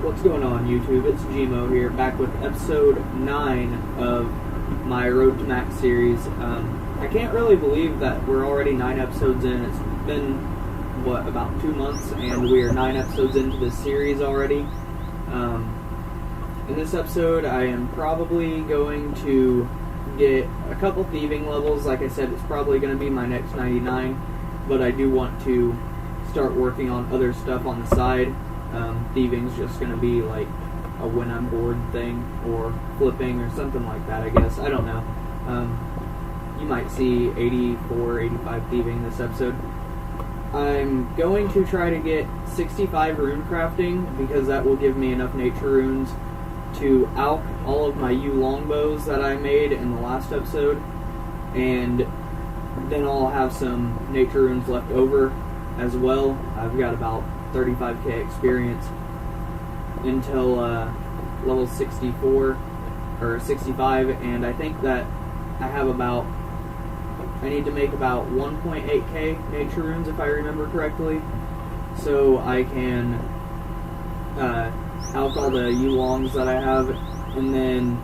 What's going on, YouTube? It's Gmo here, back with episode 9 of my Road to Max series. I can't really believe that we're already 9 episodes in. It's been, about 2 months, and we are 9 episodes into this series already. In this episode, I am probably going to get a couple thieving levels. Like I said, it's probably going to be my next 99, but I do want to start working on other stuff on the side. Thieving's just going to be like a when I'm bored thing, or flipping, or something like that, I guess. I don't know. You might see 84, 85 thieving this episode. I'm going to try to get 65 rune crafting, because that will give me enough nature runes to alch all of my yew longbows that I made in the last episode, and then I'll have some nature runes left over as well. I've got about 35k experience until level 64 or 65, and I think that I need to make about 1.8k nature runes, if I remember correctly, so I can alch all the yew longs that I have. And then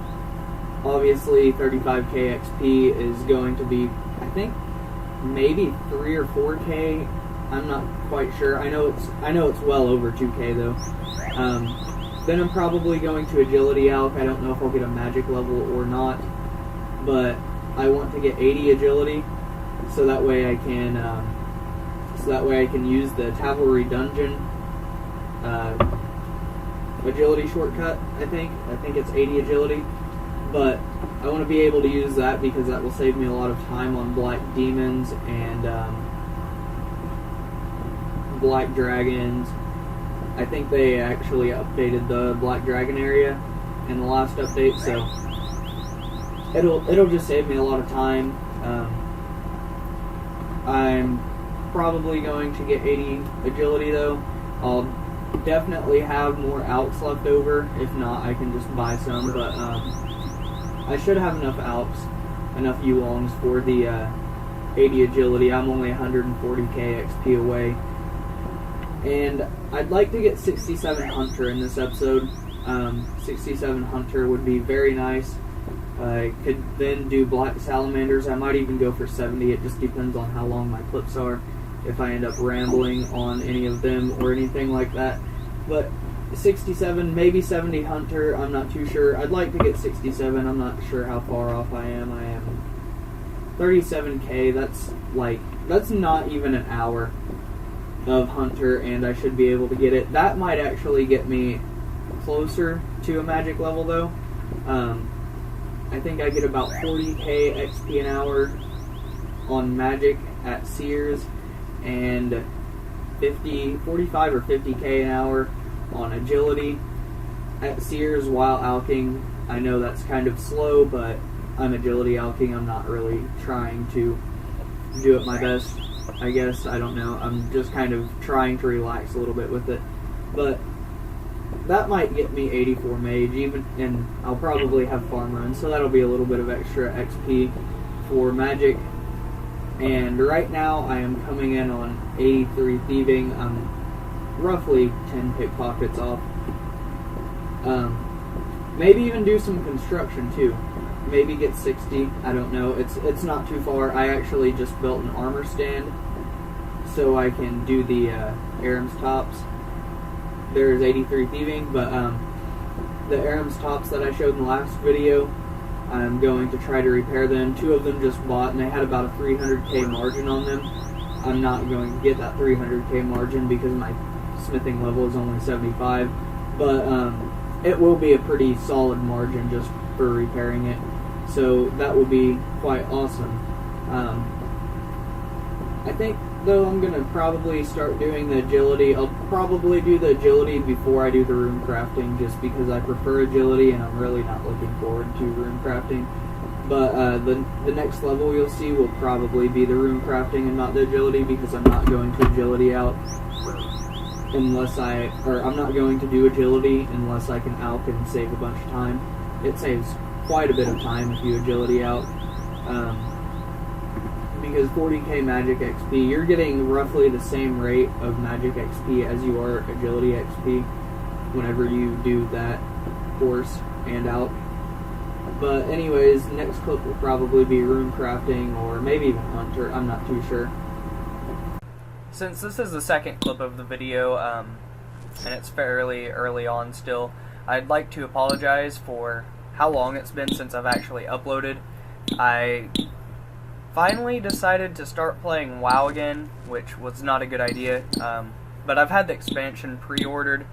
obviously 35k XP is going to be, I think, maybe 3 or 4k. I'm not quite sure. I know it's well over 2k though. Then I'm probably going to agility alch. I don't know if I'll get a magic level or not, but I want to get 80 agility, so that way I can use the Cavalry Dungeon agility shortcut. I think it's 80 agility, but I want to be able to use that because that will save me a lot of time on black demons and black dragons. I think they actually updated the black dragon area in the last update, so it'll just save me a lot of time. I'm probably going to get 80 agility though. I'll definitely have more alchs left over. If not, I can just buy some, but I should have enough alchs, enough yew longs for the 80 agility. I'm only 140k XP away. And I'd like to get 67 Hunter in this episode. 67 Hunter would be very nice. I could then do Black Salamanders. I might even go for 70. It just depends on how long my clips are, if I end up rambling on any of them or anything like that. But 67, maybe 70 Hunter, I'm not too sure. I'd like to get 67. I'm not sure how far off I am. I am 37k. That's not even an hour of Hunter, and I should be able to get it. That might actually get me closer to a magic level though. I think I get about 40k XP an hour on magic at Sears, and 45 or 50k an hour on agility at Sears while alching. I know that's kind of slow, but I'm agility alching. I'm not really trying to do it my best, I guess. I don't know. I'm just kind of trying to relax a little bit with it. But that might get me 84 mage, and I'll probably have farm runs, so that'll be a little bit of extra XP for magic. And right now I am coming in on 83 thieving. I'm roughly 10 pickpockets off. Maybe even do some construction too. Maybe get 60. I don't know. It's not too far. I actually just built an armor stand so I can do the Aram's tops. There's 83 thieving, but the Aram's tops that I showed in the last video, I'm going to try to repair them. 2 of them just bought, and they had about a 300k margin on them. I'm not going to get that 300k margin because my smithing level is only 75, but it will be a pretty solid margin just for repairing it, so that will be quite awesome. I think though I'm gonna probably start doing the agility. I'll probably do the agility before I do the rune crafting, just because I prefer agility and I'm really not looking forward to rune crafting. But the next level you'll see will probably be the rune crafting and not the agility, because I'm not going to agility out unless I'm not going to do agility unless I can alch and save a bunch of time. It saves quite a bit of time if you agility out. Because 40k magic XP, you're getting roughly the same rate of magic XP as you are agility XP. whenever you do that course and out. But anyways, next clip will probably be rune crafting or maybe even hunter, I'm not too sure. Since this is the second clip of the video, and it's fairly early on still, I'd like to apologize for how long it's been since I've actually uploaded. I finally decided to start playing WoW again, which was not a good idea, but I've had the expansion pre-ordered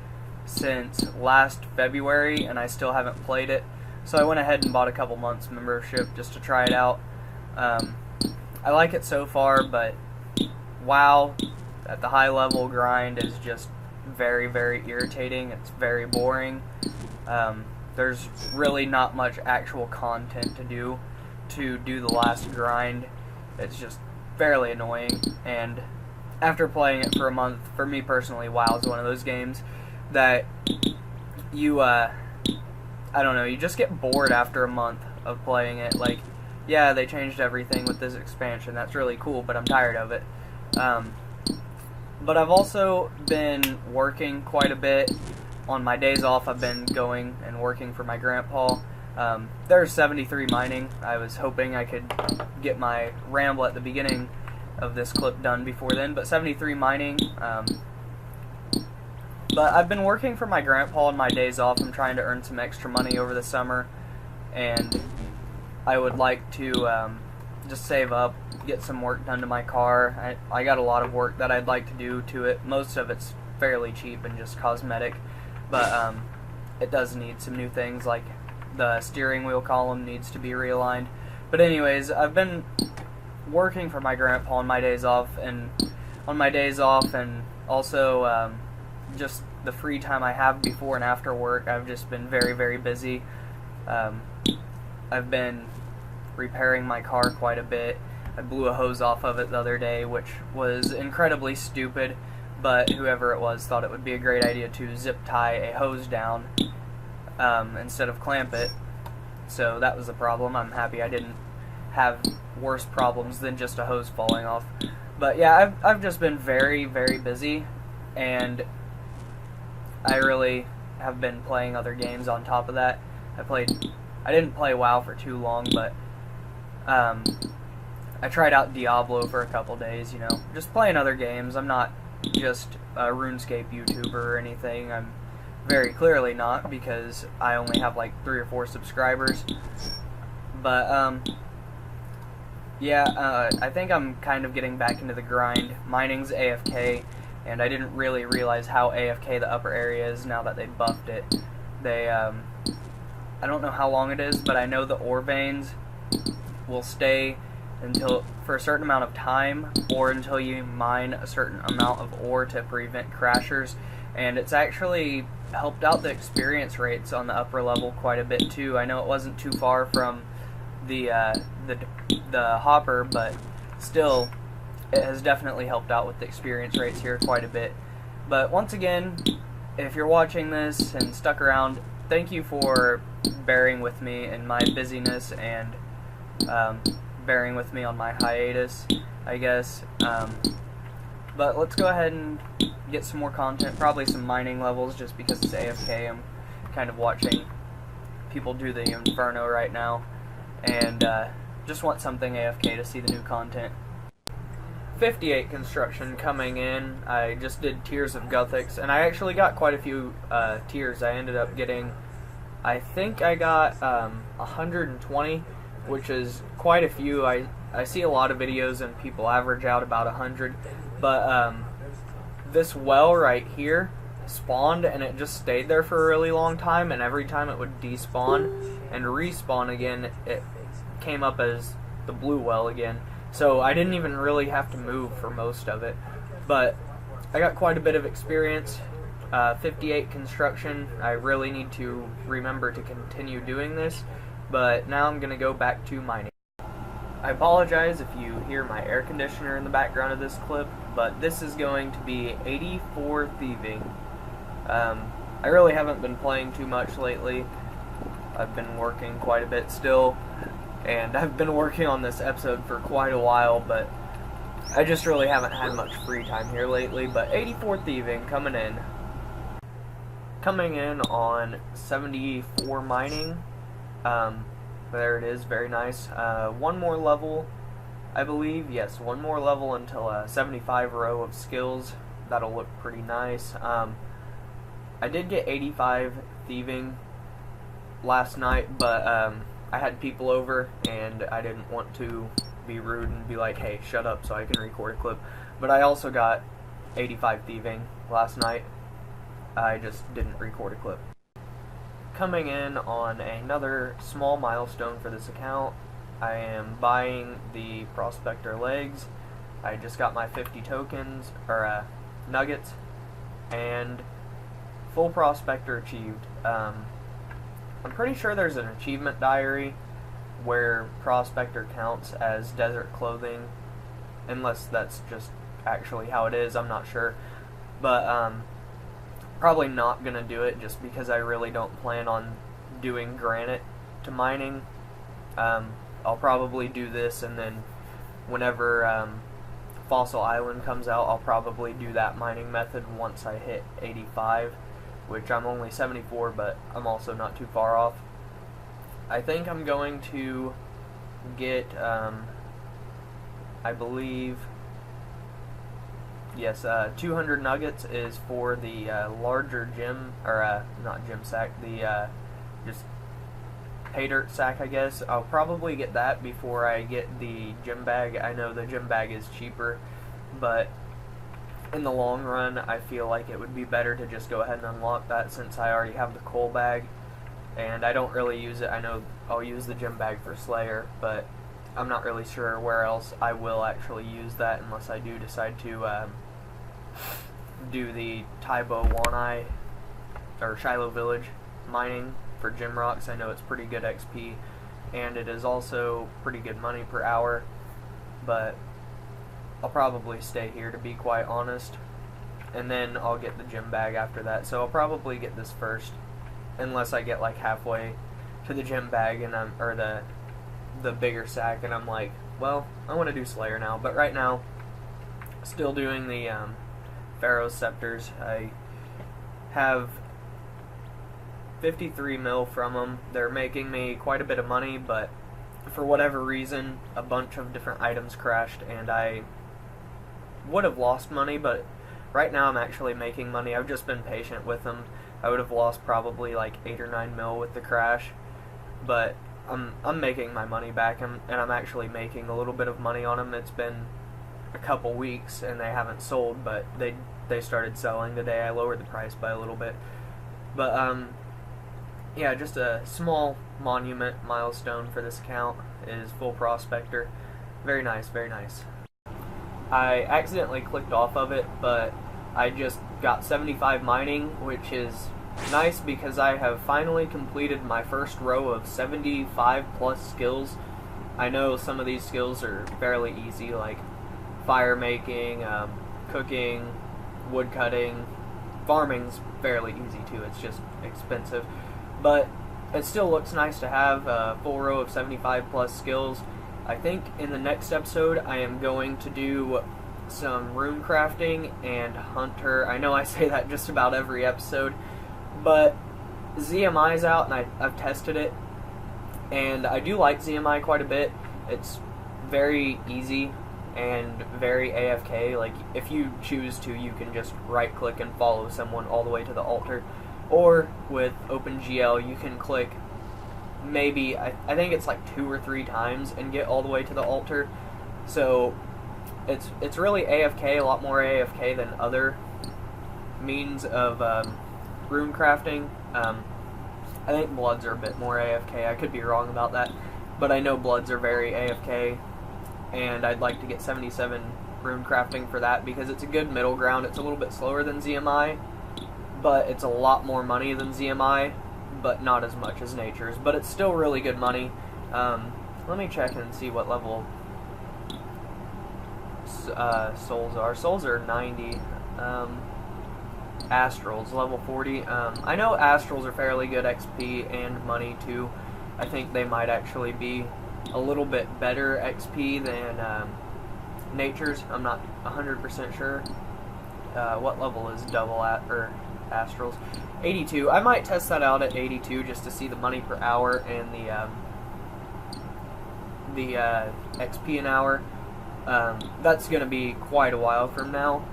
since last February and I still haven't played it, so I went ahead and bought a couple months membership just to try it out. I like it so far, but WoW at the high level grind is just very, very irritating. It's very boring. There's really not much actual content to do the last grind. It's just fairly annoying, and after playing it for a month, for me personally, WoW is one of those games that you, I don't know, you just get bored after a month of playing it. Like, yeah, they changed everything with this expansion, that's really cool, but I'm tired of it. But I've also been working quite a bit. On my days off, I've been going and working for my grandpa. There's 73 mining. I was hoping I could get my ramble at the beginning of this clip done before then, but 73 mining. But I've been working for my grandpa on my days off. I'm trying to earn some extra money over the summer, and I would like to just save up, get some work done to my car. I got a lot of work that I'd like to do to it. Most of it's fairly cheap and just cosmetic, but it does need some new things, like the steering wheel column needs to be realigned. But anyways, I've been working for my grandpa on my days off, and also just the free time I have before and after work, I've just been very, very busy. I've been repairing my car quite a bit. I blew a hose off of it the other day, which was incredibly stupid, but whoever it was thought it would be a great idea to zip tie a hose down instead of clamp it. So that was a problem. I'm happy I didn't have worse problems than just a hose falling off. But yeah, I've just been very, very busy, and I really have been playing other games on top of that. I didn't play WoW for too long, but I tried out Diablo for a couple days, you know, just playing other games. I'm not just a RuneScape YouTuber or anything. I'm very clearly not, because I only have like 3 or 4 subscribers. But yeah, I think I'm kind of getting back into the grind. Mining's AFK, and I didn't really realize how AFK the upper area is now that they buffed it. I don't know how long it is, but I know the ore veins will stay for a certain amount of time, or until you mine a certain amount of ore to prevent crashers, and it's actually helped out the experience rates on the upper level quite a bit too. I know it wasn't too far from the hopper, but still, it has definitely helped out with the experience rates here quite a bit. But once again, if you're watching this and stuck around, thank you for bearing with me in my busyness and bearing with me on my hiatus, I guess. But let's go ahead and get some more content, probably some mining levels, just because it's AFK. I'm kind of watching people do the Inferno right now, and just want something AFK to see the new content. 58 construction coming in. I just did tiers of Gothics, and I actually got quite a few tiers. I ended up getting, I think I got 120, which is quite a few. I see a lot of videos and people average out about 100, but this well right here spawned, and it just stayed there for a really long time, and every time it would despawn and respawn again, it came up as the blue well again. So I didn't even really have to move for most of it, but I got quite a bit of experience. 58 construction. I really need to remember to continue doing this, but now I'm going to go back to mining. I apologize if you hear my air conditioner in the background of this clip, but this is going to be 84 thieving. I really haven't been playing too much lately. I've been working quite a bit still, and I've been working on this episode for quite a while, but I just really haven't had much free time here lately. But 84 thieving coming in. Coming in on 74 mining. There it is, very nice. One more level, I believe. Yes, one more level until a 75 row of skills. That'll look pretty nice. I did get 85 thieving last night, but I had people over and I didn't want to be rude and be like, hey, shut up so I can record a clip. But I also got 85 thieving last night. I just didn't record a clip. Coming in on another small milestone for this account, I am buying the prospector legs. I just got my 50 tokens, or nuggets, and full prospector achieved. I'm pretty sure there's an achievement diary where prospector counts as desert clothing, unless that's just actually how it is, I'm not sure. But probably not gonna do it just because I really don't plan on doing granite to mining. I'll probably do this, and then whenever Fossil Island comes out, I'll probably do that mining method once I hit 85, which I'm only 74, but I'm also not too far off. I think I'm going to get, I believe, yes, 200 nuggets is for the larger gym, or not gym sack, the just pay dirt sack, I guess. I'll probably get that before I get the gym bag. I know the gym bag is cheaper, but in the long run, I feel like it would be better to just go ahead and unlock that since I already have the coal bag, and I don't really use it. I know I'll use the gym bag for Slayer, but I'm not really sure where else I will actually use that unless I do decide to do the Taibo Wanai or Shiloh Village mining for gym rocks. I know it's pretty good XP, and it is also pretty good money per hour, but I'll probably stay here to be quite honest, and then I'll get the gym bag after that. So I'll probably get this first, unless I get like halfway to the gym bag and or the bigger sack, and I'm like, well, I want to do Slayer now. But right now, still doing the Pharaoh's Scepters. I have 53 mil from them. They're making me quite a bit of money, but for whatever reason, a bunch of different items crashed, and I would have lost money, but right now I'm actually making money. I've just been patient with them. I would have lost probably like 8 or 9 mil with the crash, but I'm making my money back, and I'm actually making a little bit of money on them. It's been a couple weeks and they haven't sold, but they started selling today. I lowered the price by a little bit, but yeah, just a small monument milestone for this account is full prospector. Very nice, very nice. I accidentally clicked off of it, but I just got 75 mining, which is nice because I have finally completed my first row of 75 plus skills. I know some of these skills are fairly easy, like fire making, cooking, wood cutting. Farming's fairly easy too, it's just expensive. But it still looks nice to have a full row of 75 plus skills. I think in the next episode I am going to do some rune crafting and hunter. I know I say that just about every episode, but ZMI's out and I've tested it, and I do like ZMI quite a bit. It's very easy and very AFK. Like, if you choose to, you can just right click and follow someone all the way to the altar, or with OpenGL you can click maybe, I think it's like 2 or 3 times and get all the way to the altar. So it's really AFK, a lot more AFK than other means of rune crafting. I think Bloods are a bit more AFK. I could be wrong about that, but I know Bloods are very AFK, and I'd like to get 77 rune crafting for that because it's a good middle ground. It's a little bit slower than ZMI, but it's a lot more money than ZMI, but not as much as Nature's, but it's still really good money. Let me check and see what level souls are. Souls are 90. Astrals, level 40. I know Astrals are fairly good XP and money too. I think they might actually be a little bit better XP than Nature's. I'm not 100% sure. What level is double at, or Astrals. 82. I might test that out at 82 just to see the money per hour and the XP an hour. That's going to be quite a while from now.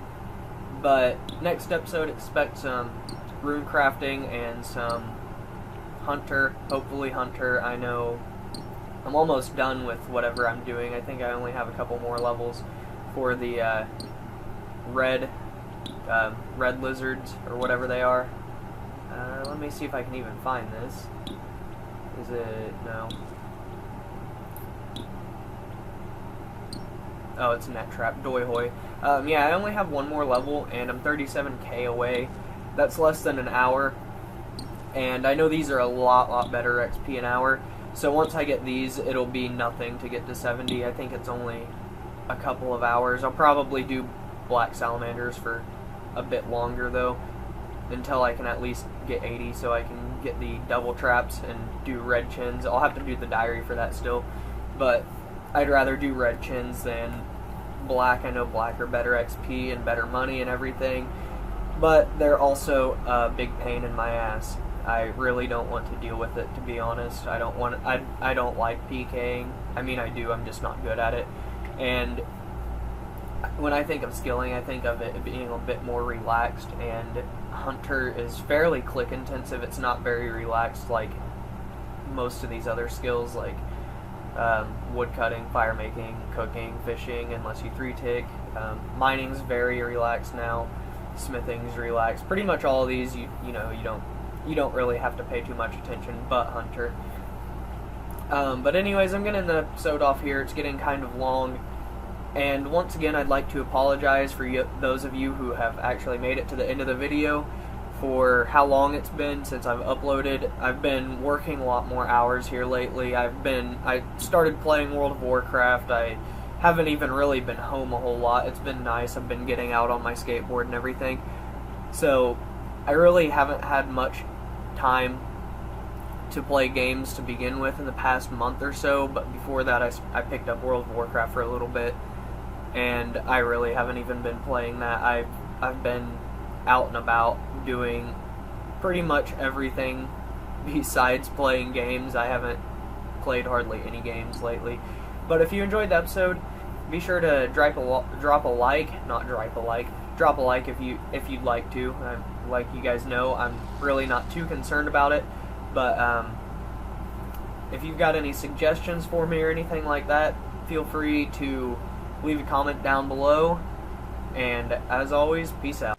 But next episode, expect some rune crafting and some hunter. Hopefully hunter. I know I'm almost done with whatever I'm doing. I think I only have a couple more levels for the red lizards or whatever they are. Let me see if I can even find this. Is it... no. Oh, it's a net trap. Doi hoi. Yeah, I only have one more level, and I'm 37k away. That's less than an hour. And I know these are a lot better XP an hour. So once I get these, it'll be nothing to get to 70. I think it's only a couple of hours. I'll probably do black salamanders for a bit longer, though, until I can at least get 80, so I can get the double traps and do red chins. I'll have to do the diary for that still, but I'd rather do red chins than black. I know black are better XP and better money and everything, but they're also a big pain in my ass. I really don't want to deal with it, to be honest. I don't like PKing. I mean, I do, I'm just not good at it. And when I think of skilling, I think of it being a bit more relaxed, and hunter is fairly click intensive. It's not very relaxed like most of these other skills, like wood cutting, fire making, cooking, fishing, unless you 3-tick. Mining's very relaxed now. Smithing's relaxed. Pretty much all of these, you don't really have to pay too much attention, but hunter. But anyways, I'm gonna end the episode off here. It's getting kind of long. And once again, I'd like to apologize for those of you who have actually made it to the end of the video for how long it's been since I've uploaded. I've been working a lot more hours here lately. I started playing World of Warcraft. I haven't even really been home a whole lot. It's been nice. I've been getting out on my skateboard and everything. So I really haven't had much time to play games to begin with in the past month or so, but before that I picked up World of Warcraft for a little bit, and I really haven't even been playing that. I've been out and about doing pretty much everything besides playing games. I haven't played hardly any games lately. But if you enjoyed the episode, be sure to drop a like if you'd like to. Like you guys know, I'm really not too concerned about it, but if you've got any suggestions for me or anything like that, feel free to leave a comment down below, and as always, peace out.